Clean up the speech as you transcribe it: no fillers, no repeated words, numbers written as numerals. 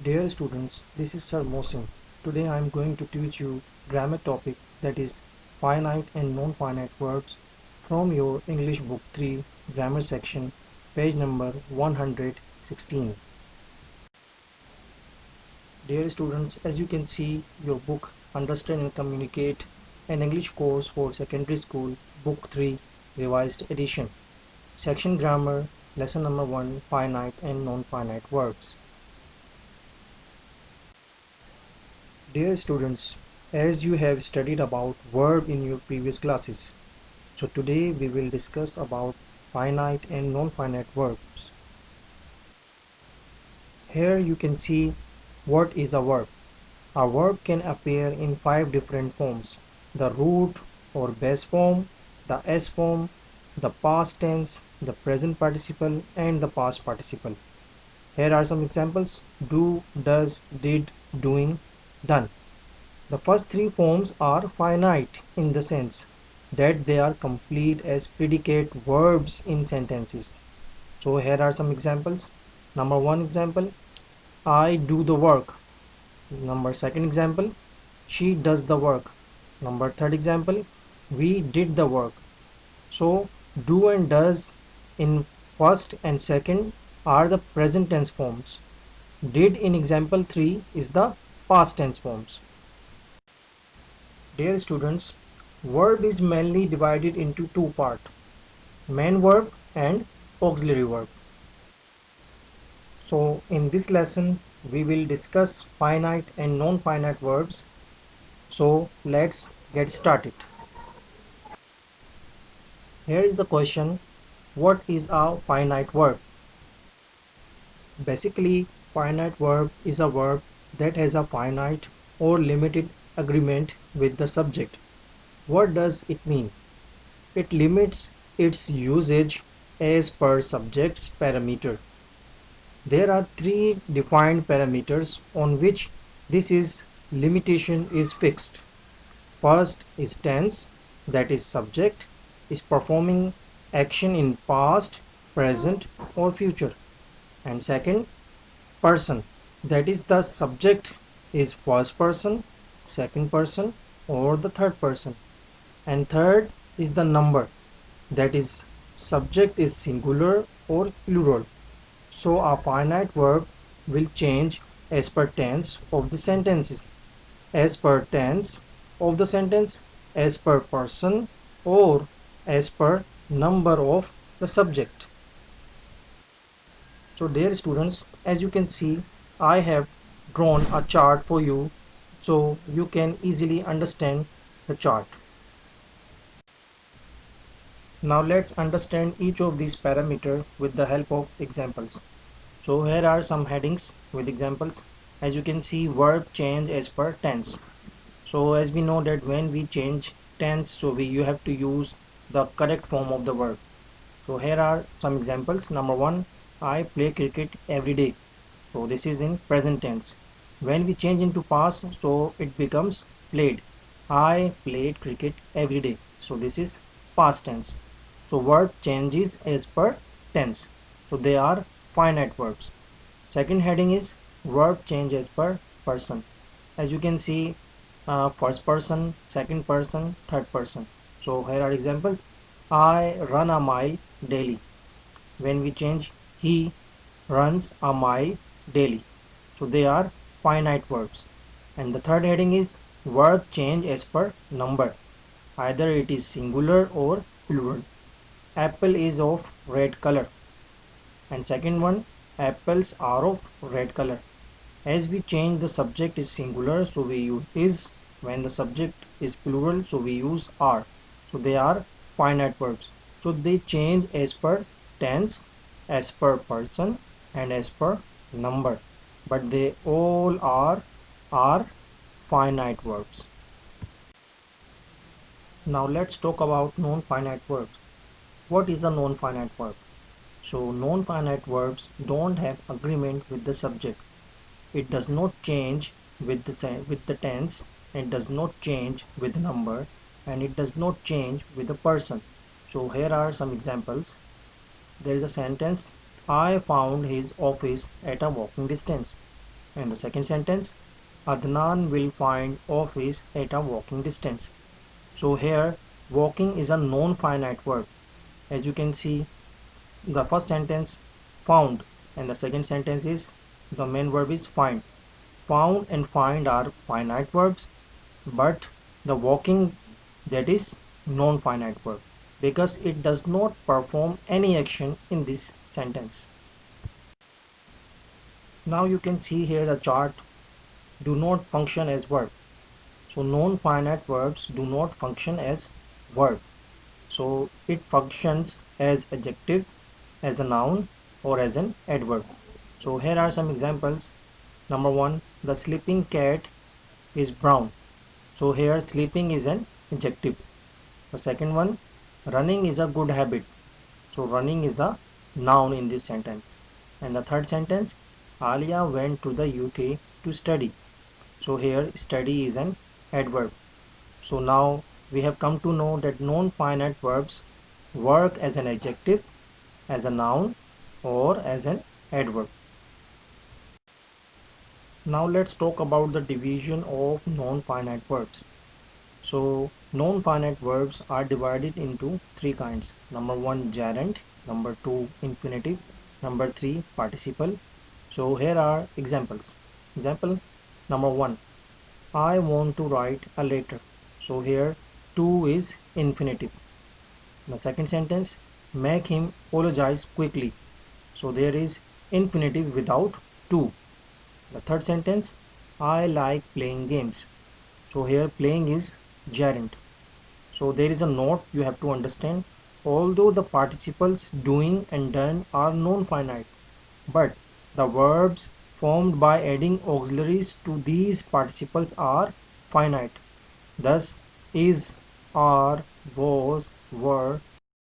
Dear students, this is Sir Mohsin. Today I am going to teach you grammar topic that is finite and non-finite verbs from your English book 3 grammar section page number 116. Dear students, as you can see your book Understand and Communicate an English course for secondary school book 3 revised edition. Section grammar lesson number 1 finite and non-finite verbs. Dear students, as you have studied about verb in your previous classes, so today we will discuss about finite and non-finite verbs. Here you can see what is a verb. A verb can appear in 5 different forms: the root or base form, the S form, the past tense, the present participle, and the past participle. Here are some examples: do, does, did, doing, done. The first three forms are finite in the sense that they are complete as predicate verbs in sentences. So here are some examples. Number one example, I do the work. Number second example, she does the work. Number third example, we did the work. So do and does in first and second are the present tense forms. Did in example 3 is the past tense forms. Dear students, verb is mainly divided into two parts: main verb and auxiliary verb. So in this lesson we will discuss finite and non-finite verbs. So let's get started. Here is the question: what is a finite verb? Basically, finite verb is a verb that has a finite or limited agreement with the subject. What does it mean? It limits its usage as per subject's parameter. There are three defined parameters on which this limitation is fixed. First is tense, that is subject is performing action in past, present or future. And second, person, that is the subject is first person, second person or the third person. And third is the number, that is subject is singular or plural. So a finite verb will change as per tense of the sentences, as per tense of the sentence, as per person or as per number of the subject. So dear students, as you can see, I have drawn a chart for you so you can easily understand the chart. Now let's understand each of these parameters with the help of examples. So here are some headings with examples. As you can see, verb change as per tense. So as we know that when we change tense, so you have to use the correct form of the verb. So here are some examples. Number one, I play cricket every day. So this is in present tense. When we change into past, so it becomes played. I played cricket every day. So this is past tense. So verb changes as per tense. So they are finite verbs. Second heading is verb change as per person. As you can see, first person, second person, third person. So here are examples. I run a mile daily. When we change, he runs a mile daily. So they are finite verbs. And the third heading is verb change as per number. Either it is singular or plural. Apple is of red color. And second one, apples are of red color. As we change, the subject is singular, so we use is. When the subject is plural, so we use are. So they are finite verbs. So they change as per tense, as per person and as per number. But they all are finite verbs. Now let's talk about non-finite verbs. What is the non-finite verb? So non-finite verbs don't have agreement with the subject. It does not change with the tense, it does not change with the number, and it does not change with the person. So here are some examples. There is a sentence, I found his office at a walking distance. And the second sentence, Adnan will find office at a walking distance. So here walking is a non-finite verb. As you can see, the first sentence found and the second sentence is the main verb is find. Found and find are finite verbs, but the walking, that is non-finite verb because it does not perform any action in this sentence. Now you can see here the chart do not function as verb. So non-finite verbs do not function as verb. So it functions as adjective, as a noun, or as an adverb. So here are some examples. Number one, the sleeping cat is brown. So here sleeping is an adjective. The second one, running is a good habit. So running is a noun in this sentence. And the third sentence, Alia went to the UK to study. So here study is an adverb. So now we have come to know that non-finite verbs work as an adjective, as a noun, or as an adverb. Now let's talk about the division of non-finite verbs. So non-finite verbs are divided into three kinds. Number one, gerund. Number two, infinitive. Number three, participle. So here are examples. Example number one, I want to write a letter. So here to is infinitive. The second sentence, make him apologize quickly. So there is infinitive without to. The third sentence, I like playing games. So here playing is gerund. So there is a note you have to understand. Although the participles doing and done are non-finite, but the verbs formed by adding auxiliaries to these participles are finite. Thus is, are, was, were,